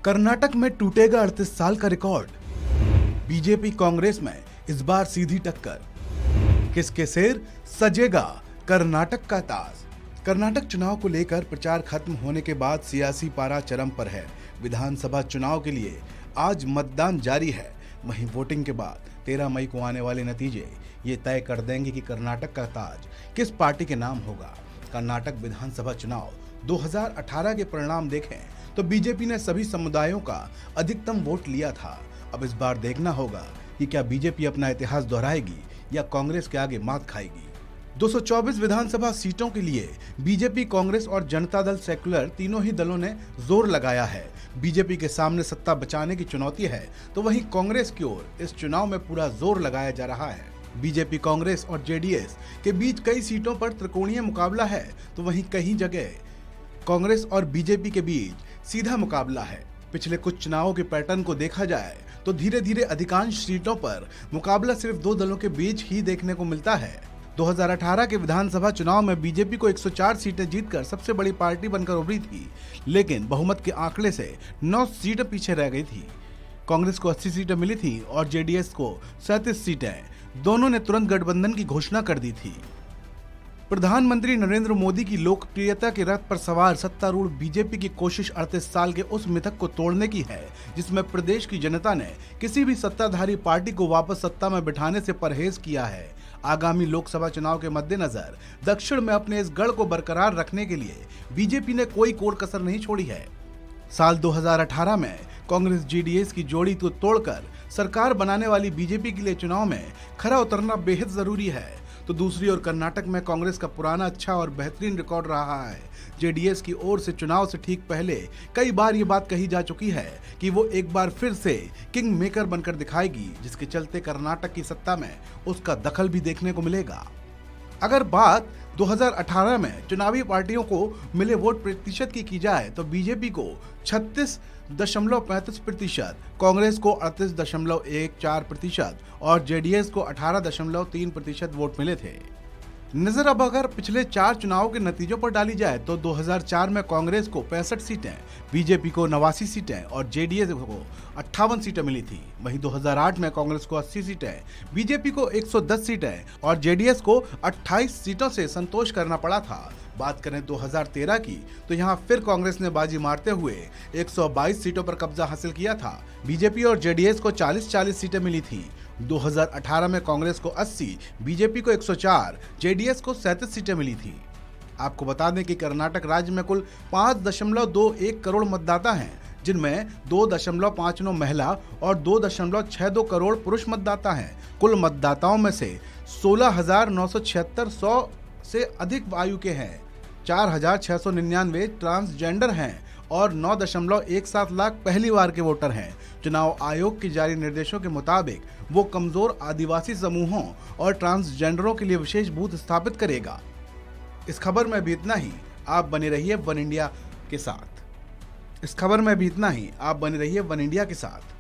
कर्नाटक में टूटेगा 38 साल का रिकॉर्ड। बीजेपी कांग्रेस में इस बार सीधी टक्कर। किसके सिर सजेगा कर्नाटक का ताज। कर्नाटक चुनाव को लेकर प्रचार खत्म होने के बाद सियासी पारा चरम पर है। विधानसभा चुनाव के लिए आज मतदान जारी है। वहीं वोटिंग के बाद 13 मई को आने वाले नतीजे ये तय कर देंगे कि कर्नाटक का ताज किस पार्टी के नाम होगा। कर्नाटक विधानसभा चुनाव 2018 के परिणाम देखें तो बीजेपी ने सभी समुदायों का अधिकतम वोट लिया था। अब इस बार देखना होगा कि क्या बीजेपी अपना इतिहास दोहराएगी या कांग्रेस के आगे मात खाएगी। 224 विधानसभा सीटों के लिए बीजेपी, कांग्रेस और जनता दल सेक्युलर तीनों ही दलों ने जोर लगाया है। बीजेपी के सामने सत्ता बचाने की चुनौती है तो वहीं कांग्रेस की ओर इस चुनाव में पूरा जोर लगाया जा रहा है। बीजेपी, कांग्रेस और जेडीएस के बीच कई सीटों पर त्रिकोणीय मुकाबला है तो वहीं कई जगह कांग्रेस और बीजेपी के बीच सीधा मुकाबला है। पिछले कुछ चुनावों के पैटर्न को देखा जाए तो धीरे धीरे अधिकांश सीटों पर मुकाबला सिर्फ दो दलों के बीच ही देखने को मिलता है। 2018 के विधानसभा चुनाव में बीजेपी को 104 सीटें जीतकर सबसे बड़ी पार्टी बनकर उभरी थी, लेकिन बहुमत के आंकड़े से 9 सीटें पीछे रह गई थी। कांग्रेस को 80 सीटें मिली थी और जेडीएस को 37 सीटें। दोनों ने तुरंत गठबंधन की घोषणा कर दी थी। प्रधानमंत्री नरेंद्र मोदी की लोकप्रियता के रथ पर सवार सत्तारूढ़ बीजेपी की कोशिश 38 साल के उस मिथक को तोड़ने की है जिसमें प्रदेश की जनता ने किसी भी सत्ताधारी पार्टी को वापस सत्ता में बिठाने से परहेज किया है। आगामी लोकसभा चुनाव के मद्देनजर दक्षिण में अपने इस गढ़ को बरकरार रखने के लिए बीजेपी ने कोई कोर कसर नहीं छोड़ी है। साल 2018 में कांग्रेस जेडीएस की जोड़ी को तोड़कर सरकार बनाने वाली बीजेपी के लिए चुनाव में खरा उतरना बेहद जरूरी है। तो दूसरी ओर कर्नाटक में कांग्रेस का पुराना अच्छा और बेहतरीन रिकॉर्ड रहा है। जेडीएस की ओर से चुनाव से ठीक पहले कई बार ये बात कही जा चुकी है कि वो एक बार फिर से किंग मेकर बनकर दिखाएगी, जिसके चलते कर्नाटक की सत्ता में उसका दखल भी देखने को मिलेगा। अगर बात 2018 में चुनावी पार्टियों को मिले वोट प्रतिशत की जाए तो बीजेपी को 36.35%, कांग्रेस को 38.14% और जेडीएस को 18.3% वोट मिले थे। नजर अब अगर पिछले 4 चुनावों के नतीजों पर डाली जाए तो 2004 में कांग्रेस को 65 सीटें, बीजेपी को 89 सीटें और जेडीएस को 58 सीटें मिली थी। वहीं 2008 में कांग्रेस को 80 सीटें, बीजेपी को 110 सीटें और जेडीएस को 28 सीटों से संतोष करना पड़ा था। बात करें 2013 की तो यहां फिर कांग्रेस ने बाजी मारते हुए 122 सीटों पर कब्जा हासिल किया था। बीजेपी और जेडीएस को 40-40 सीटें मिली थी। 2018 में कांग्रेस को 80, बीजेपी को 104, जेडीएस को 37 सीटें मिली थी। आपको बता दें कि कर्नाटक राज्य में कुल 5.21 करोड़ मतदाता हैं, जिनमें 2.59 महिला और 2.62 करोड़ पुरुष मतदाता हैं। कुल मतदाताओं में से 16,976 100 से अधिक आयु के हैं, 4,699 ट्रांसजेंडर हैं और 9.17 लाख पहली बार के वोटर हैं। चुनाव आयोग के जारी निर्देशों के मुताबिक वो कमजोर आदिवासी समूहों और ट्रांसजेंडरों के लिए विशेष बूथ स्थापित करेगा। इस खबर में भी इतना ही। आप बने रहिए वन इंडिया के साथ।